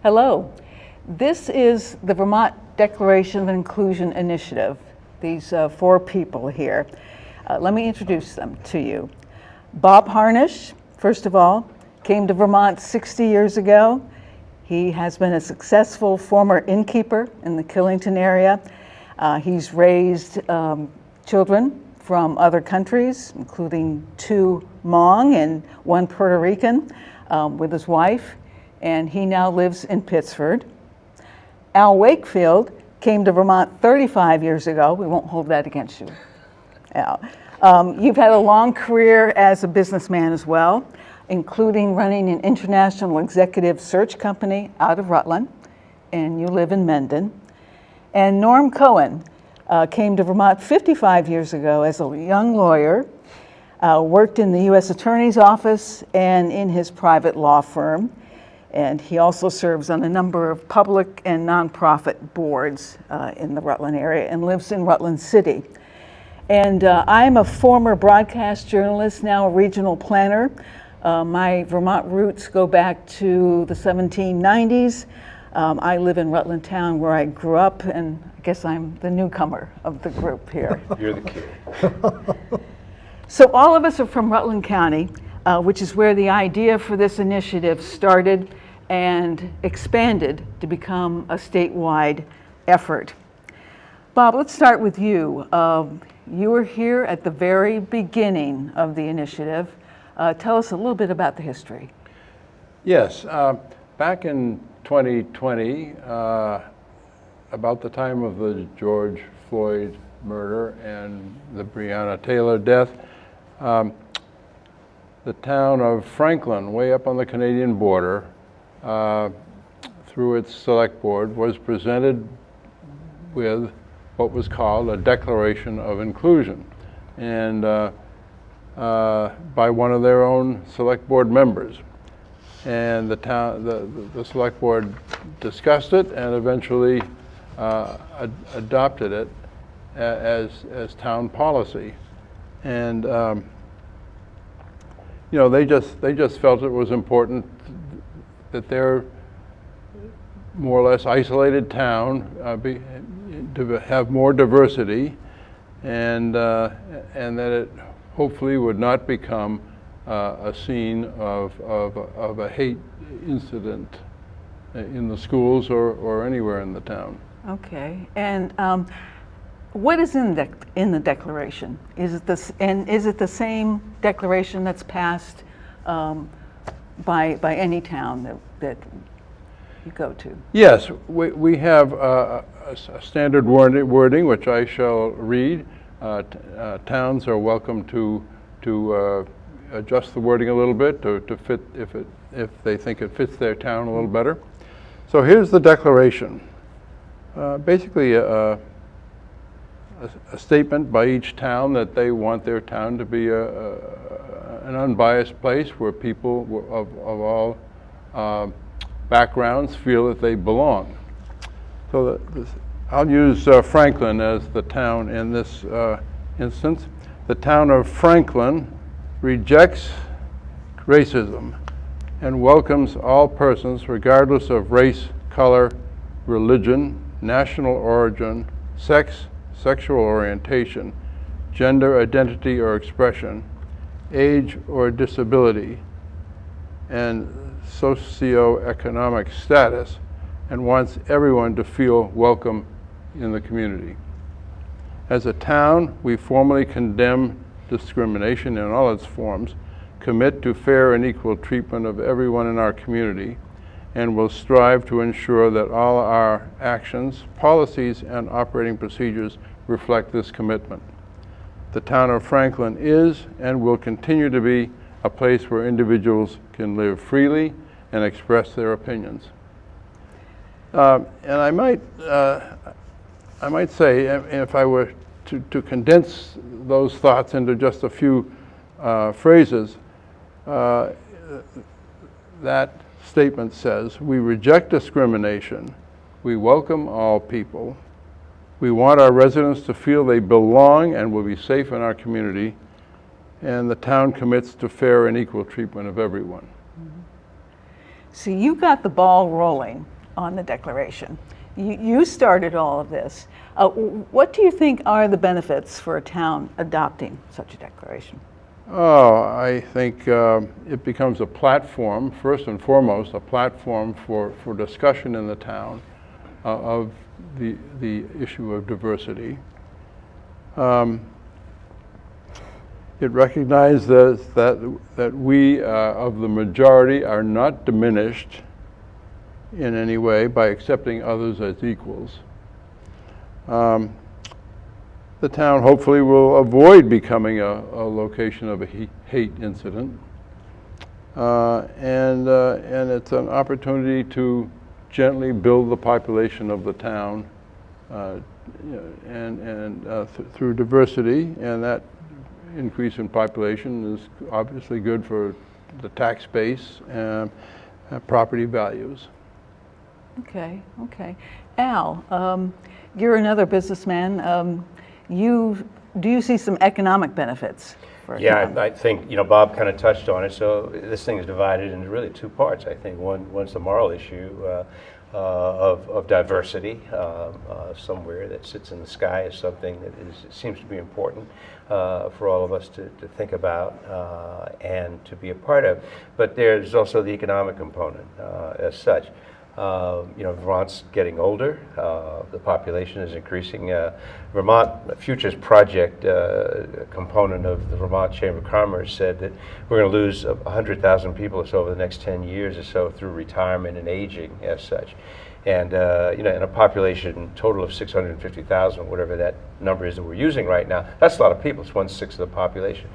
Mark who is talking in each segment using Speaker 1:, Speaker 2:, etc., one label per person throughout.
Speaker 1: Hello. This is the Vermont Declaration of Inclusion Initiative. These four people here. Let me introduce them to you. Bob Harnish, first of all, came to Vermont 60 years ago. He has been a successful former innkeeper in the Killington area. He's raised children from other countries, including 2 Hmong and 1 Puerto Rican, with his wife, and he now lives in Pittsford. Al Wakefield came to Vermont 35 years ago. We won't hold that against you, Al. You've had a long career as a businessman as well, including running an international executive search company out of Rutland, and you live in Mendon. And Norm Cohen came to Vermont 55 years ago as a young lawyer, worked in the U.S. Attorney's Office and in his private law firm. And he also serves on a number of public and nonprofit boards in the Rutland area and lives in Rutland City. And I'm a former broadcast journalist, now a regional planner. My Vermont roots go back to the 1790s. I live in Rutland Town where I grew up, and I guess I'm the newcomer of the group here.
Speaker 2: You're the kid.
Speaker 1: So all of us are from Rutland County, which is where the idea for this initiative started and expanded to become a statewide effort. Bob, let's start with you. You were here at the very beginning of the initiative. Tell us a little bit about the history.
Speaker 2: Yes, back in 2020, about the time of the George Floyd murder and the Breonna Taylor death, the town of Franklin, way up on the Canadian border, through its select board, was presented with what was called a Declaration of Inclusion, and by one of their own select board members. And the select board discussed it and eventually adopted it as town policy. And they just felt it was important that their more or less isolated town to have more diversity, and that it hopefully would not become a scene of a hate incident in the schools or anywhere in the town.
Speaker 1: Okay, and what is in the declaration? Is it the same declaration that's passed by any town that you go to?
Speaker 2: Yes, we have a standard wording which I shall read. Towns are welcome to adjust the wording a little bit to fit if they think it fits their town a little better. So here's the declaration. Basically a statement by each town that they want their town to be an unbiased place where people of all backgrounds feel that they belong. So I'll use Franklin as the town in this instance. The town of Franklin rejects racism and welcomes all persons regardless of race, color, religion, national origin, sex, sexual orientation, gender identity or expression, age or disability, and socioeconomic status, and wants everyone to feel welcome in the community. As a town, we formally condemn discrimination in all its forms, commit to fair and equal treatment of everyone in our community, and will strive to ensure that all our actions, policies, and operating procedures reflect this commitment. The town of Franklin is and will continue to be a place where individuals can live freely and express their opinions. And I might say, if I were to condense those thoughts into just a few phrases, that statement says, we reject discrimination, we welcome all people, we want our residents to feel they belong and will be safe in our community, and the town commits to fair and equal treatment of everyone.
Speaker 1: So you got the ball rolling on the declaration. You started all of this. What do you think are the benefits for a town adopting such a declaration?
Speaker 2: Oh, I think it becomes a platform, first and foremost, a platform for discussion in the town of the issue of diversity. It recognizes that we of the majority are not diminished in any way by accepting others as equals. The town hopefully will avoid becoming a location of a hate incident. And it's an opportunity to gently build the population of the town through diversity, and that increase in population is obviously good for the tax base and property values.
Speaker 1: Okay. Al, you're another businessman. Do you see some economic benefits for a town?
Speaker 3: I think Bob kind of touched on it. So this thing is divided into really two parts. I think one's the moral issue of diversity. Somewhere that sits in the sky is something that seems to be important for all of us to think about and to be a part of. But there's also the economic component as such. Vermont's getting older. The population is increasing. Vermont Futures Project component of the Vermont Chamber of Commerce said that we're going to lose 100,000 people or so over the next 10 years or so through retirement and aging as such. And in a population total of 650,000, whatever that number is that we're using right now, that's a lot of people. It's 1/6 of the population.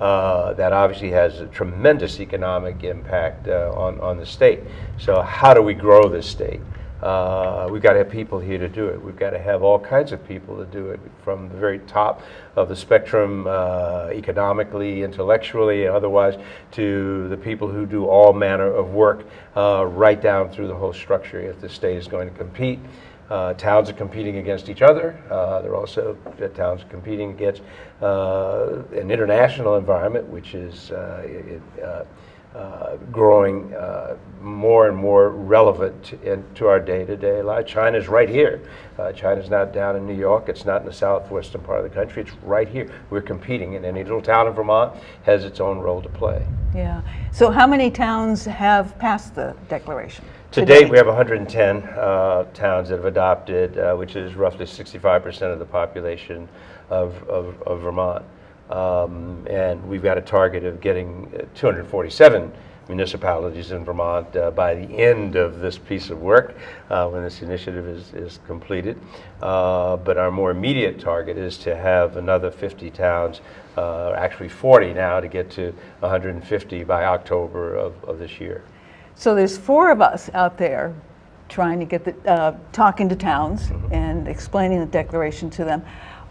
Speaker 3: That obviously has a tremendous economic impact on the state. So how do we grow this state? We've got to have people here to do it. We've got to have all kinds of people to do it, from the very top of the spectrum, economically, intellectually, and otherwise, to the people who do all manner of work right down through the whole structure if the state is going to compete. Towns are competing against each other. There are also towns competing against an international environment, which is growing more and more relevant to our day-to-day life. China's right here. China's not down in New York. It's not in the southwestern part of the country. It's right here. We're competing, and any little town in Vermont has its own role to play.
Speaker 1: Yeah. So how many towns have passed the declaration?
Speaker 3: To date, we have 110 towns that have adopted, which is roughly 65% of the population of Vermont. And we've got a target of getting 247 municipalities in Vermont by the end of this piece of work, when this initiative is completed. But our more immediate target is to have another 50 towns, actually 40 now, to get to 150 by October of this year.
Speaker 1: So there's 4 of us out there trying to get talking to towns and explaining the declaration to them.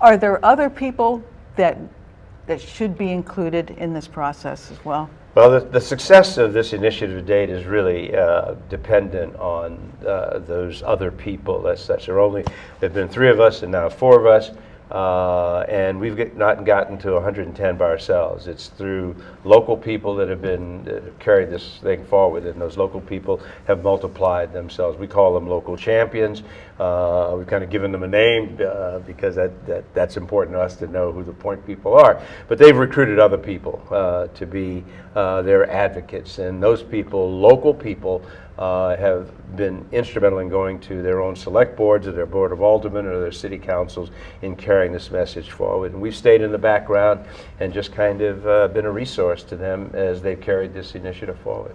Speaker 1: Are there other people that should be included in this process as well?
Speaker 3: Well, the success of this initiative to date is really dependent on those other people as such. There've been 3 of us and now 4 of us. And we've not gotten to 110 by ourselves. It's through local people that have carried this thing forward, and those local people have multiplied themselves. We call them local champions. We've kind of given them a name because that's important to us to know who the point people are. But they've recruited other people to be their advocates, and those people, local people, have been instrumental in going to their own select boards or their board of aldermen or their city councils in carrying this message forward. And we've stayed in the background and just kind of been a resource to them as they've carried this initiative forward.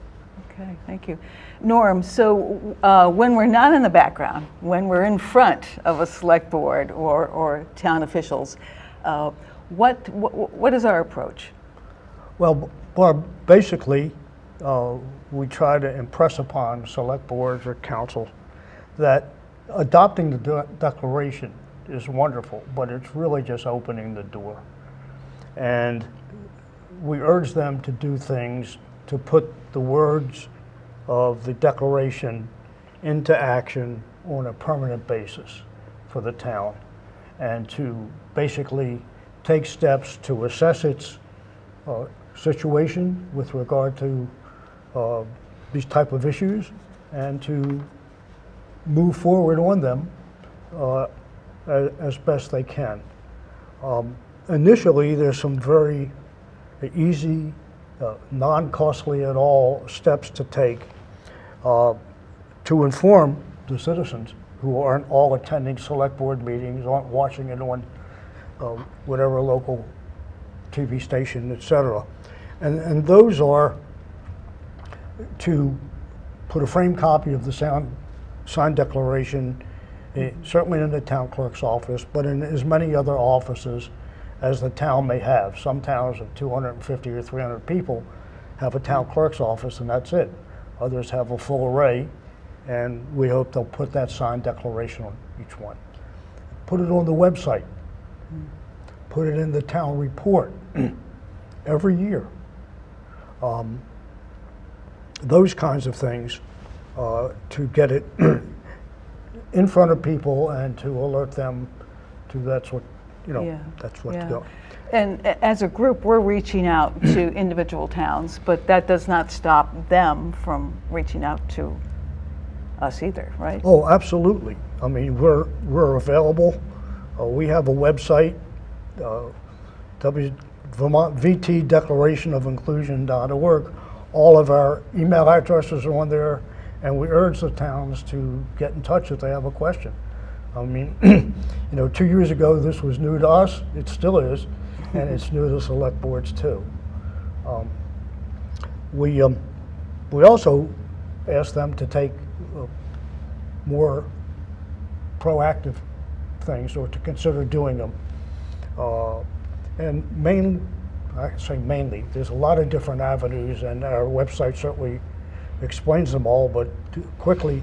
Speaker 1: Okay, thank you. Norm, so when we're not in the background, when we're in front of a select board or town officials, what is our approach?
Speaker 4: Well, Barb, basically, we try to impress upon select boards or councils that adopting the declaration is wonderful, but it's really just opening the door. And we urge them to do things to put the words of the declaration into action on a permanent basis for the town, and to basically take steps to assess its situation with regard to these type of issues, and to move forward on them as best they can. Initially, there's some very easy, non-costly at all steps to take to inform the citizens who aren't all attending select board meetings, aren't watching it on whatever local TV station, etc. And those are to put a framed copy of the signed declaration, certainly in the town clerk's office, but in as many other offices as the town may have. Some towns of 250 or 300 people have a town clerk's office and that's it. Others have a full array, and we hope they'll put that signed declaration on each one. Put it on the website. Put it in the town report every year. Those kinds of things to get it in front of people and to alert them to that's what's going.
Speaker 1: And as a group, we're reaching out to individual towns, but that does not stop them from reaching out to us either, right?
Speaker 4: Oh, absolutely. I mean, we're available. We have a website, Vermont VT Declaration of Inclusion.org. All of our email addresses are on there, and we urge the towns to get in touch if they have a question. I mean, 2 years ago, this was new to us. It still is, and it's new to select boards too. We also ask them to take more proactive things, or to consider doing them. And I say mainly, there's a lot of different avenues, and our website certainly explains them all, but quickly,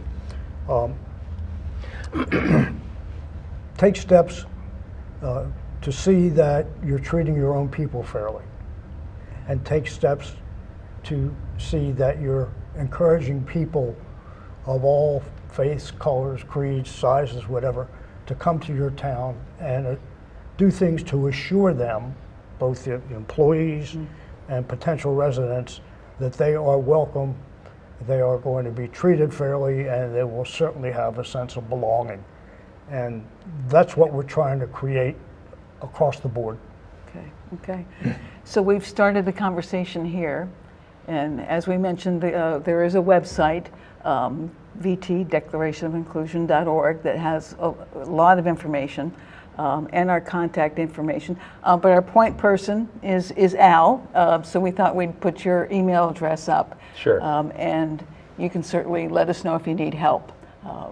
Speaker 4: take steps to see that you're treating your own people fairly, and take steps to see that you're encouraging people of all faiths, colors, creeds, sizes, whatever, to come to your town and do things to assure them, both the employees and potential residents, that they are welcome, they are going to be treated fairly, and they will certainly have a sense of belonging. And that's what we're trying to create across the board.
Speaker 1: Okay. So we've started the conversation here, and as we mentioned, there is a website, vtdeclarationofinclusion.org, that has a lot of information, and our contact information. But our point person is Al, so we thought we'd put your email address up.
Speaker 3: Sure.
Speaker 1: And you can certainly let us know if you need help.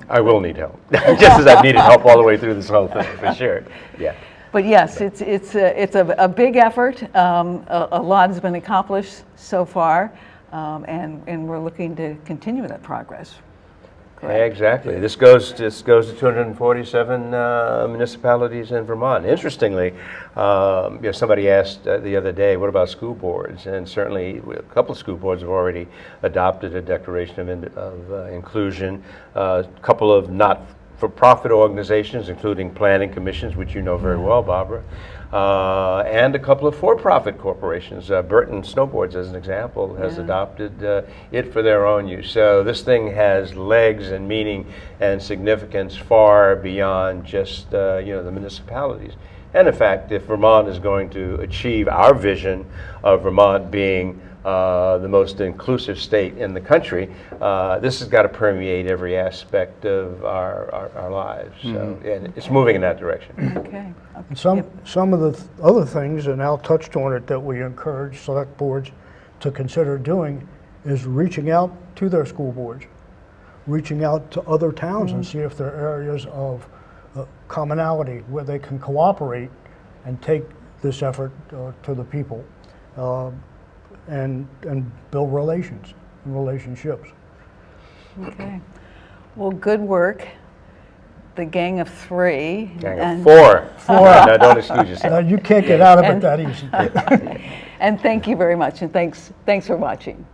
Speaker 3: I will need help, just as I've needed help all the way through this whole thing, for sure. Yeah.
Speaker 1: But yes, it's a big effort. A lot has been accomplished so far, and we're looking to continue that progress.
Speaker 3: Yeah, exactly. This goes to 247 municipalities in Vermont. Interestingly, somebody asked the other day, what about school boards? And certainly a couple of school boards have already adopted a declaration of inclusion. A couple of not-for-profit organizations, including planning commissions, which you know very well, Barbara, and a couple of for-profit corporations. Burton Snowboards, as an example, has adopted it for their own use. So this thing has legs and meaning and significance far beyond just the municipalities. And in fact, if Vermont is going to achieve our vision of Vermont being the most inclusive state in the country, this has got to permeate every aspect of our lives. So, and it's moving in that direction.
Speaker 1: Okay.
Speaker 4: Some of the other things, and Al touched on it, that we encourage select boards to consider doing is reaching out to their school boards, reaching out to other towns and see if there are areas of commonality where they can cooperate and take this effort to the people. And build relationships.
Speaker 1: Okay. Well, good work. The gang of three.
Speaker 3: Gang of four. No, don't exclude yourself.
Speaker 4: You can't get out of it that easy.
Speaker 1: And thank you very much, and thanks for watching.